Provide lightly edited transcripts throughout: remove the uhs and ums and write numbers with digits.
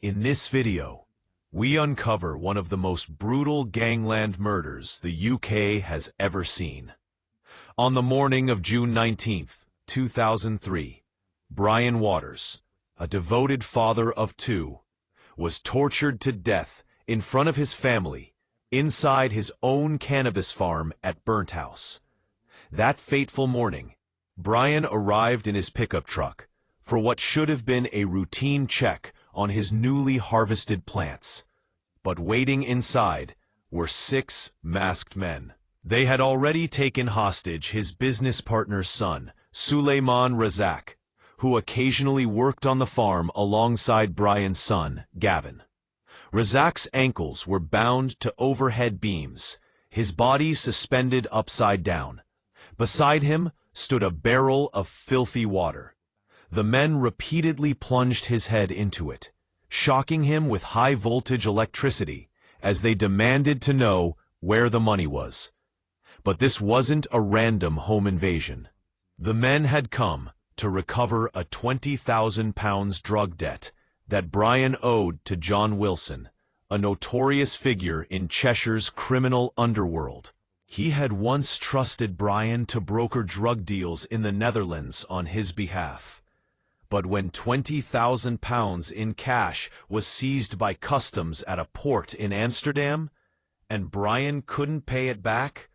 In this video, we uncover one of the most brutal gangland murders the UK has ever seen. On the morning of June 19, 2003, Brian Waters, a devoted father of two, was tortured to death in front of his family inside his own cannabis farm at Burnt House. That fateful morning, Brian arrived in his pickup truck for what should have been a routine check on his newly harvested plants. But waiting inside were 6 masked men. They had already taken hostage his business partner's son, Suleiman Razak, who occasionally worked on the farm alongside Brian's son, Gavin. Razak's ankles were bound to overhead beams, his body suspended upside down. Beside him stood a barrel of filthy water. The men repeatedly plunged his head into it, shocking him with high-voltage electricity as they demanded to know where the money was. But this wasn't a random home invasion. The men had come to recover a £20,000 drug debt that Brian owed to John Wilson, a notorious figure in Cheshire's criminal underworld. He had once trusted Brian to broker drug deals in the Netherlands on his behalf. But when £20,000 in cash was seized by customs at a port in Amsterdam, and Brian couldn't pay it back,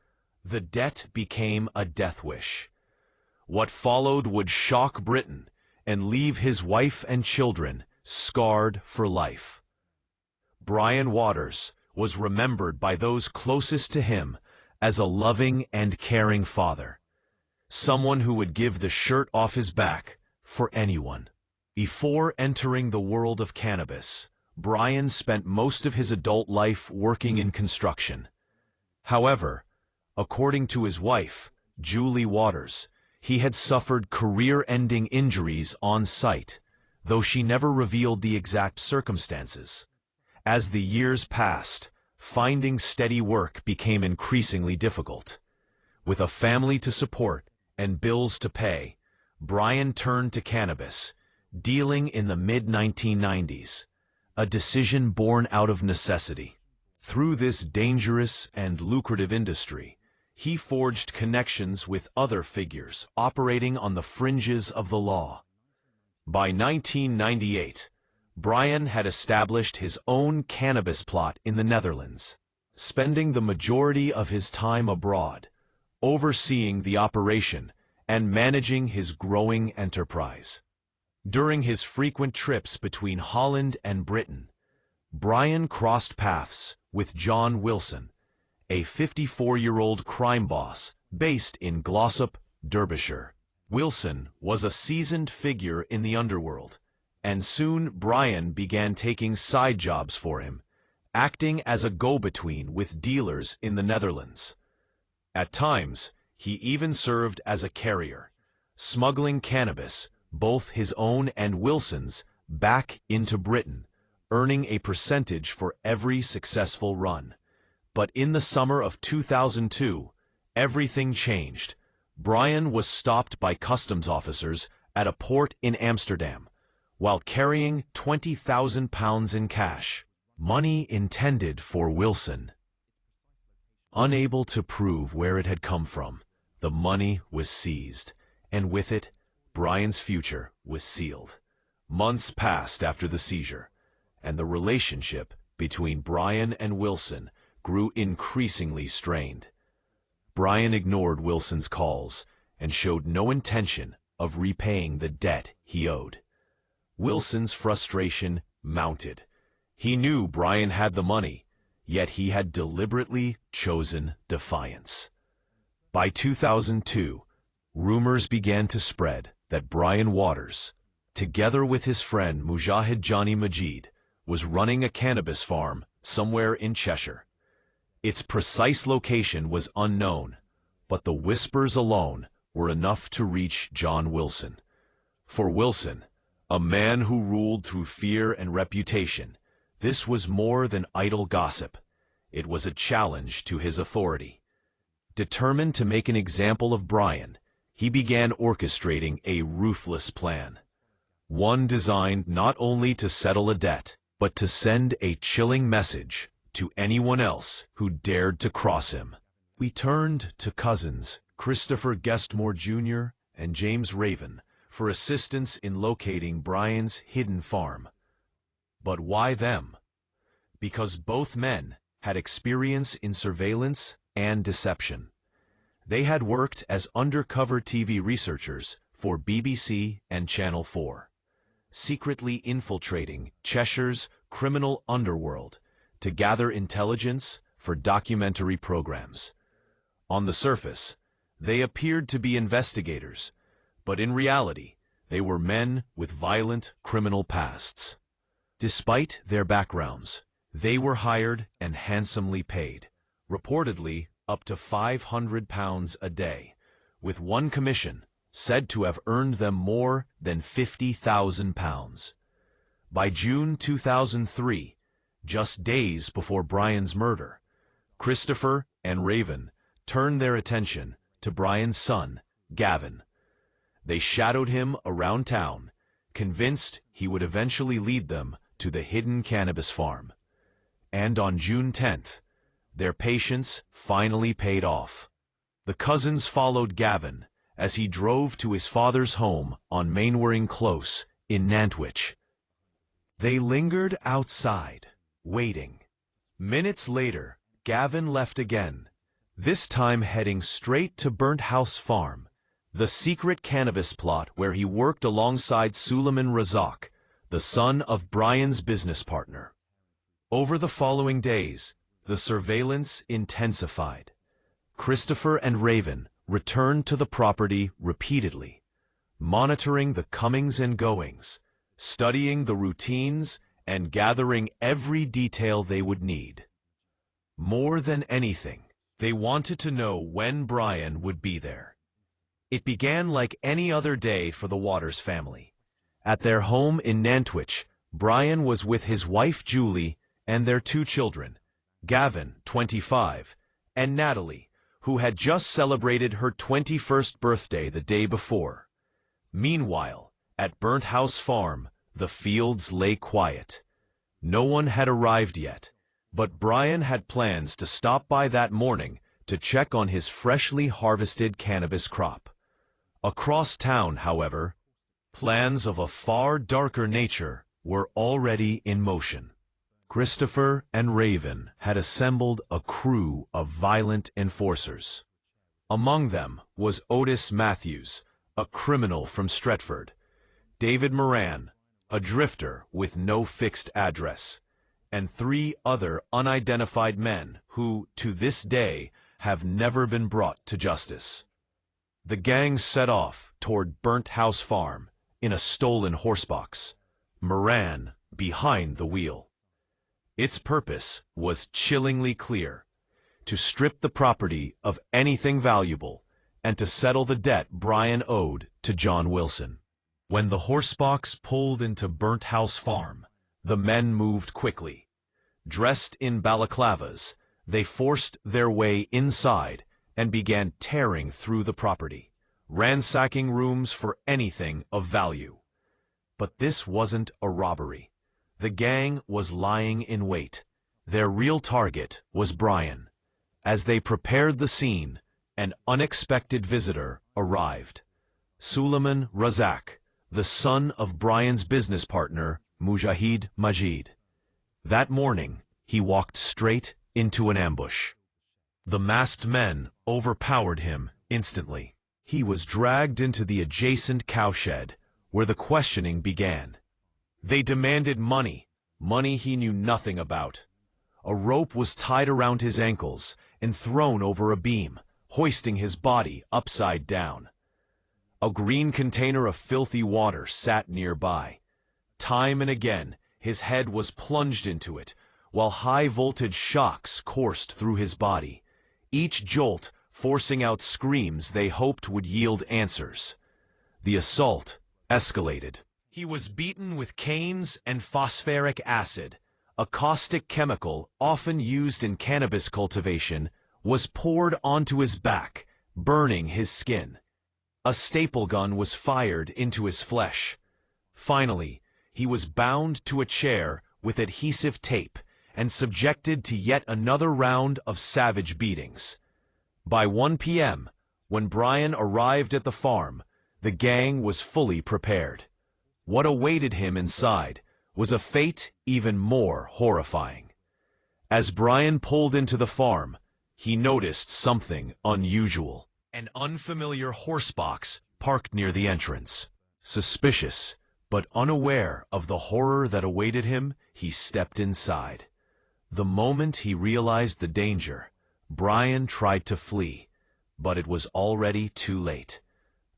the debt became a death wish. What followed would shock Britain and leave his wife and children scarred for life. Brian Waters was remembered by those closest to him as a loving and caring father, someone who would give the shirt off his back for anyone. Before entering the world of cannabis, Brian spent most of his adult life working in construction. However, according to his wife, Julie Waters, he had suffered career-ending injuries on site, though she never revealed the exact circumstances. As the years passed, finding steady work became increasingly difficult. With a family to support and bills to pay, Brian turned to cannabis, dealing in the mid-1990s, a decision born out of necessity. Through this dangerous and lucrative industry, he forged connections with other figures operating on the fringes of the law. By 1998, Brian had established his own cannabis plot in the Netherlands, spending the majority of his time abroad, overseeing the operation and managing his growing enterprise. During his frequent trips between Holland and Britain, Brian crossed paths with John Wilson, a 54-year-old crime boss based in Glossop, Derbyshire. Wilson was a seasoned figure in the underworld, and soon Brian began taking side jobs for him, acting as a go-between with dealers in the Netherlands. At times, he even served as a carrier, smuggling cannabis, both his own and Wilson's, back into Britain, earning a percentage for every successful run. But in the summer of 2002, everything changed. Brian was stopped by customs officers at a port in Amsterdam, while carrying £20,000 in cash, money intended for Wilson. Unable to prove where it had come from, the money was seized, and with it, Brian's future was sealed. Months passed after the seizure, and the relationship between Brian and Wilson grew increasingly strained. Brian ignored Wilson's calls and showed no intention of repaying the debt he owed. Wilson's frustration mounted. He knew Brian had the money, yet he had deliberately chosen defiance. By 2002, rumors began to spread that Brian Waters, together with his friend Mujahid Johnny Majid, was running a cannabis farm somewhere in Cheshire. Its precise location was unknown, but the whispers alone were enough to reach John Wilson. For Wilson, a man who ruled through fear and reputation, this was more than idle gossip. It was a challenge to his authority. Determined to make an example of Brian, he began orchestrating a ruthless plan. One designed not only to settle a debt, but to send a chilling message to anyone else who dared to cross him. We turned to cousins Christopher Guestmore Jr. and James Raven for assistance in locating Brian's hidden farm. But why them? Because both men had experience in surveillance and deception. They had worked as undercover TV researchers for BBC and Channel 4, secretly infiltrating Cheshire's criminal underworld to gather intelligence for documentary programs. On the surface, they appeared to be investigators, but in reality, they were men with violent criminal pasts. Despite their backgrounds, they were hired and handsomely paid, reportedly up to £500 a day, with one commission said to have earned them more than £50,000. By June 2003, just days before Brian's murder, Christopher and Raven turned their attention to Brian's son, Gavin. They shadowed him around town, convinced he would eventually lead them to the hidden cannabis farm. And on June 10th, their patience finally paid off. The cousins followed Gavin as he drove to his father's home on Mainwaring Close in Nantwich. They lingered outside, waiting. Minutes later, Gavin left again, this time heading straight to Burnt House Farm, the secret cannabis plot where he worked alongside Suleiman Razak, the son of Brian's business partner. Over the following days, the surveillance intensified. Christopher and Raven returned to the property repeatedly, monitoring the comings and goings, studying the routines, and gathering every detail they would need. More than anything, they wanted to know when Brian would be there. It began like any other day for the Waters family. At their home in Nantwich, Brian was with his wife Julie and their two children, Gavin, 25, and Natalie, who had just celebrated her 21st birthday the day before. Meanwhile, at Burnt House Farm, the fields lay quiet. No one had arrived yet, but Brian had plans to stop by that morning to check on his freshly harvested cannabis crop. Across town, however, plans of a far darker nature were already in motion. Christopher and Raven had assembled a crew of violent enforcers. Among them was Otis Matthews, a criminal from Stretford, David Moran, a drifter with no fixed address, and 3 other unidentified men who, to this day, have never been brought to justice. The gang set off toward Burnt House Farm in a stolen horsebox, Moran behind the wheel. Its purpose was chillingly clear: to strip the property of anything valuable and to settle the debt Brian owed to John Wilson. When the horsebox pulled into Burnt House Farm, the men moved quickly. Dressed in balaclavas, they forced their way inside and began tearing through the property, ransacking rooms for anything of value. But this wasn't a robbery. The gang was lying in wait. Their real target was Brian. As they prepared the scene, an unexpected visitor arrived. Suleiman Razak, the son of Brian's business partner, Mujahid Majid. That morning, he walked straight into an ambush. The masked men overpowered him instantly. He was dragged into the adjacent cowshed, where the questioning began. They demanded money he knew nothing about. A rope was tied around his ankles and thrown over a beam, hoisting his body upside down. A green container of filthy water sat nearby. Time and again, his head was plunged into it, while high-voltage shocks coursed through his body, each jolt forcing out screams they hoped would yield answers. The assault escalated. He was beaten with canes and phosphoric acid. A caustic chemical often used in cannabis cultivation was poured onto his back, burning his skin. A staple gun was fired into his flesh. Finally, he was bound to a chair with adhesive tape and subjected to yet another round of savage beatings. By 1 p.m., when Brian arrived at the farm, the gang was fully prepared. What awaited him inside was a fate even more horrifying. As Brian pulled into the farm, he noticed something unusual. An unfamiliar horse box parked near the entrance. Suspicious, but unaware of the horror that awaited him, he stepped inside. The moment he realized the danger, Brian tried to flee, but it was already too late.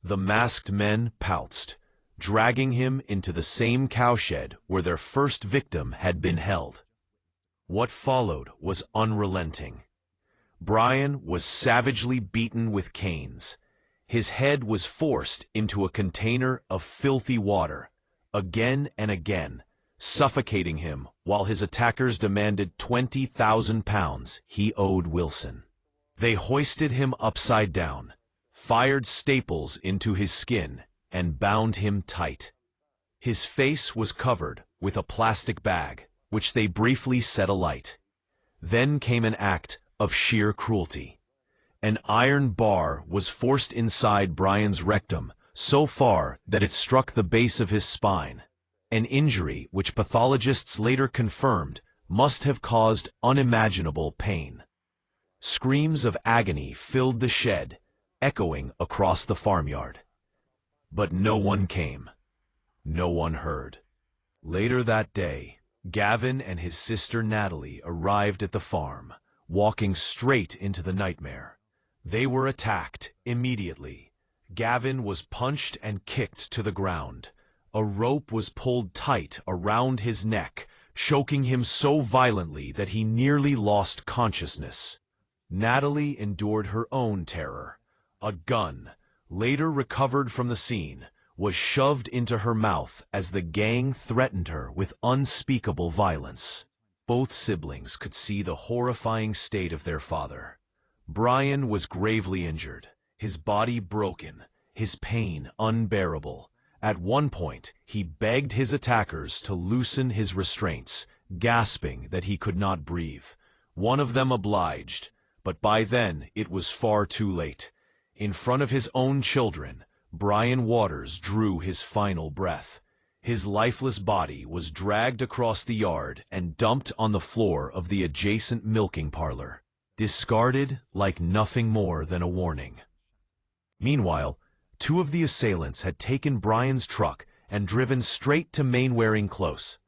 The masked men pounced, dragging him into the same cowshed where their first victim had been held. What followed was unrelenting. Brian was savagely beaten with canes. His head was forced into a container of filthy water, again and again, suffocating him while his attackers demanded 20,000 pounds he owed Wilson. They hoisted him upside down, fired staples into his skin, and bound him tight. His face was covered with a plastic bag, which they briefly set alight. Then came an act of sheer cruelty. An iron bar was forced inside Brian's rectum so far that it struck the base of his spine, an injury which pathologists later confirmed must have caused unimaginable pain. Screams of agony filled the shed, echoing across the farmyard. But no one came. No one heard. Later that day, Gavin and his sister Natalie arrived at the farm, walking straight into the nightmare. They were attacked immediately. Gavin was punched and kicked to the ground. A rope was pulled tight around his neck, choking him so violently that he nearly lost consciousness. Natalie endured her own terror. A gun, later recovered from the scene, was shoved into her mouth as the gang threatened her with unspeakable violence. Both siblings could see the horrifying state of their father. Brian was gravely injured, his body broken, his pain unbearable. At one point, he begged his attackers to loosen his restraints, gasping that he could not breathe. One of them obliged, but by then it was far too late. In front of his own children, Brian Waters drew his final breath. His lifeless body was dragged across the yard and dumped on the floor of the adjacent milking parlor, discarded like nothing more than a warning. Meanwhile, two of the assailants had taken Brian's truck and driven straight to Mainwaring Close.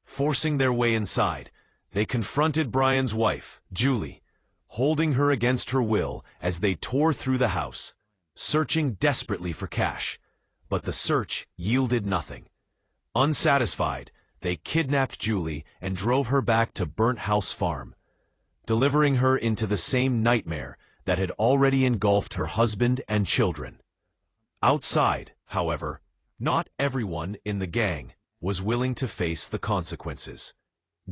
Forcing their way inside, they confronted Brian's wife, Julie, holding her against her will as they tore through the house, searching desperately for cash. But the search yielded nothing. Unsatisfied, they kidnapped Julie and drove her back to Burnt House Farm, delivering her into the same nightmare that had already engulfed her husband and children. Outside, however, not everyone in the gang was willing to face the consequences.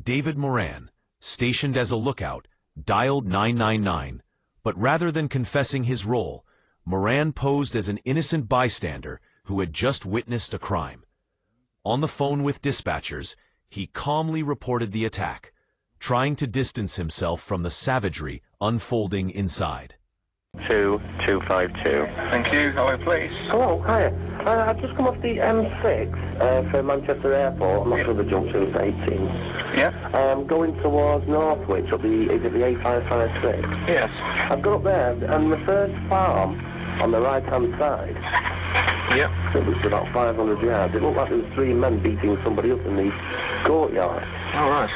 David Moran, stationed as a lookout, dialed 999, but rather than confessing his role, Moran posed as an innocent bystander who had just witnessed a crime. On the phone with dispatchers, he calmly reported the attack, trying to distance himself from the savagery unfolding inside. 2252. Thank you. Hello, please. Hello, hi. I've just come off the M6 for Manchester Airport. I'm not sure the junction's 18. Yeah. Going towards Northwich, is it the A556? Yes. I've got up there, and the first farm on the right-hand side, Yep. it was about 500 yards. It looked like there was three men beating somebody up in the courtyard. All right.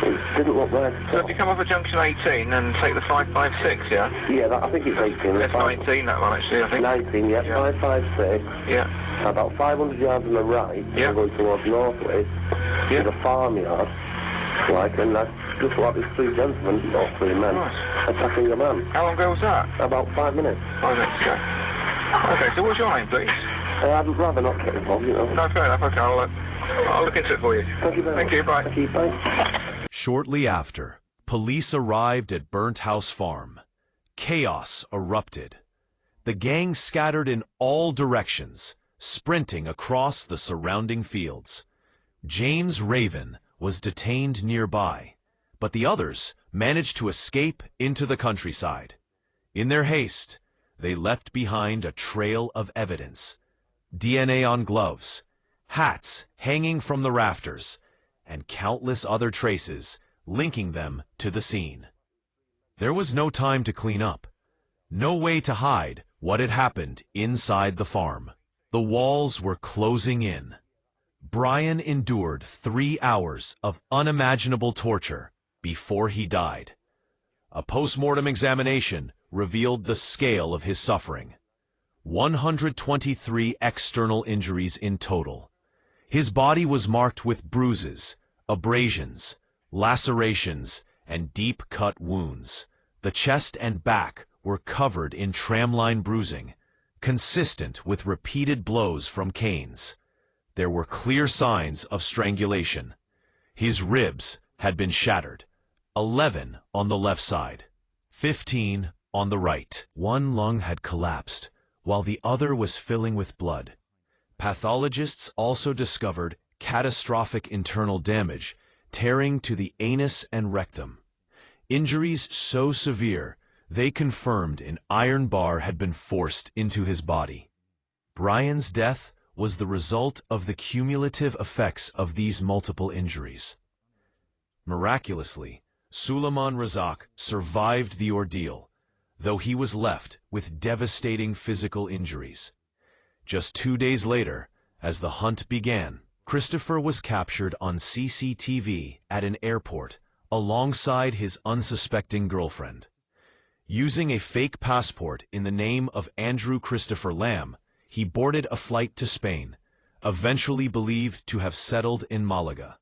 It didn't look right. So if you come off at junction 18 and take the 556, yeah? Yeah, I think it's 18. That's 19, that one, actually, I think. 19, yeah, 556. Yeah. About 500 yards on the right, Yeah. going towards Northwich, Yeah. there's a farmyard, and that's just like there's three gentlemen, or three men, Right. attacking a man. How long ago was that? About 5 minutes. 5 minutes ago. Okay, so what's your name, please? I'd rather not get involved, you know. No, fair enough. Okay, I'll look into it for you. Thank you very much. Thank you, bye. Thank you, bye. Shortly after, police arrived at Burnt House Farm. Chaos erupted. The gang scattered in all directions, sprinting across the surrounding fields. James Raven was detained nearby, but the others managed to escape into the countryside. In their haste, they left behind a trail of evidence: DNA on gloves, hats hanging from the rafters, and countless other traces linking them to the scene. There was no time to clean up, no way to hide what had happened inside the farm. The walls were closing in. Brian endured 3 hours of unimaginable torture before he died. A post-mortem examination revealed the scale of his suffering: 123 external injuries in total. His body was marked with bruises, abrasions, lacerations, and deep-cut wounds. The chest and back were covered in tramline bruising, consistent with repeated blows from canes. There were clear signs of strangulation. His ribs had been shattered, 11 on the left side, 15 on the right. One lung had collapsed, while the other was filling with blood. Pathologists also discovered catastrophic internal damage, tearing to the anus and rectum. Injuries so severe, they confirmed an iron bar had been forced into his body. Brian's death was the result of the cumulative effects of these multiple injuries. Miraculously, Suleiman Razak survived the ordeal, though he was left with devastating physical injuries. Just 2 days later, as the hunt began, Christopher was captured on CCTV at an airport alongside his unsuspecting girlfriend. Using a fake passport in the name of Andrew Christopher Lamb, he boarded a flight to Spain, eventually believed to have settled in Malaga.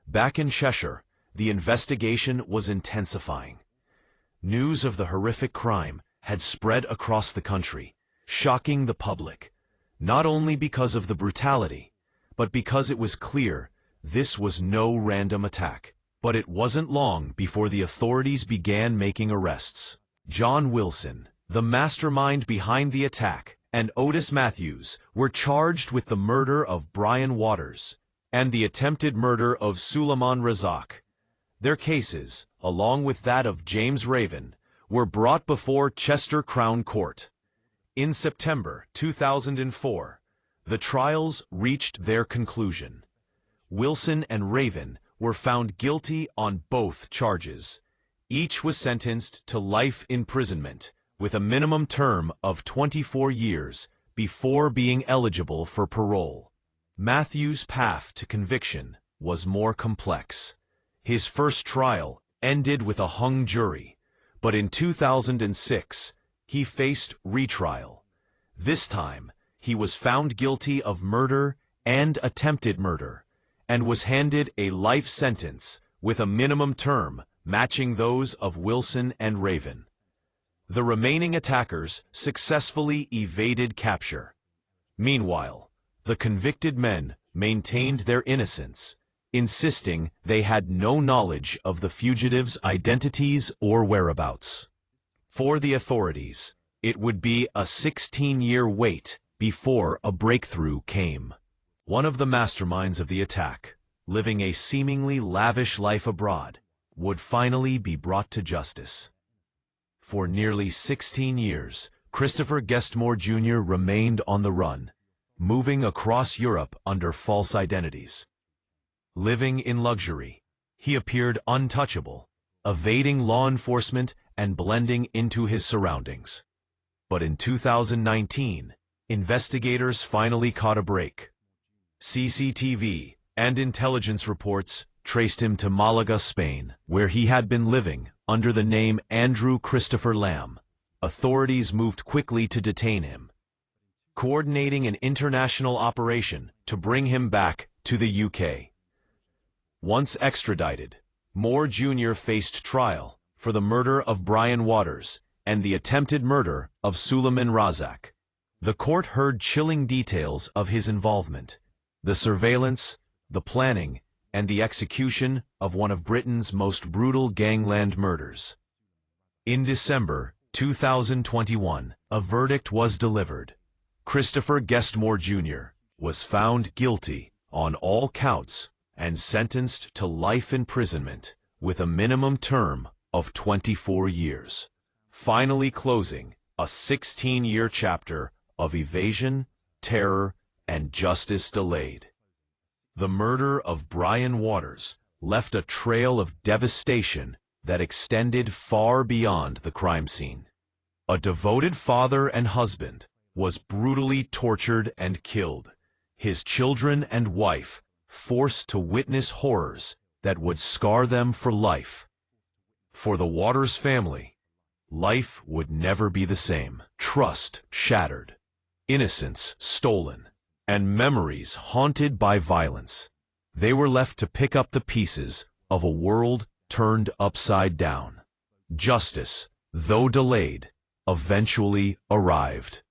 Back in Cheshire, the investigation was intensifying. News of the horrific crime had spread across the country, shocking the public, not only because of the brutality, but because it was clear this was no random attack. But it wasn't long before the authorities began making arrests. John Wilson, the mastermind behind the attack, and Otis Matthews were charged with the murder of Brian Waters and the attempted murder of Suleiman Razak. Their cases, along with that of James Raven, were brought before Chester Crown Court. In September 2004, the trials reached their conclusion. Wilson and Raven were found guilty on both charges. Each was sentenced to life imprisonment, with a minimum term of 24 years before being eligible for parole. Matthews' path to conviction was more complex. His first trial ended with a hung jury, but in 2006, he faced retrial. This time, he was found guilty of murder and attempted murder, and was handed a life sentence with a minimum term matching those of Wilson and Raven. The remaining attackers successfully evaded capture. Meanwhile, the convicted men maintained their innocence, insisting they had no knowledge of the fugitives' identities or whereabouts. For the authorities, it would be a 16-year wait before a breakthrough came. One of the masterminds of the attack, living a seemingly lavish life abroad, would finally be brought to justice. For nearly 16 years, Christopher Guestmore Jr. remained on the run, moving across Europe under false identities. Living in luxury, he appeared untouchable, evading law enforcement and blending into his surroundings. But in 2019, investigators finally caught a break. CCTV and intelligence reports traced him to Malaga, Spain, where he had been living under the name Andrew Christopher Lamb. Authorities moved quickly to detain him, coordinating an international operation to bring him back to the UK. Once extradited, Moore Jr. faced trial for the murder of Brian Waters and the attempted murder of Suleiman Razak. The court heard chilling details of his involvement: the surveillance, the planning, and the execution of one of Britain's most brutal gangland murders. In December 2021, a verdict was delivered. Christopher Guestmore Jr. was found guilty on all counts and sentenced to life imprisonment with a minimum term of 24 years, finally closing a 16-year chapter of evasion, terror, and justice delayed. The murder of Brian Waters left a trail of devastation that extended far beyond the crime scene. A devoted father and husband was brutally tortured and killed, his children and wife forced to witness horrors that would scar them for life. For the Waters family, life would never be the same. Trust shattered, innocence stolen, and memories haunted by violence. They were left to pick up the pieces of a world turned upside down. Justice, though delayed, eventually arrived.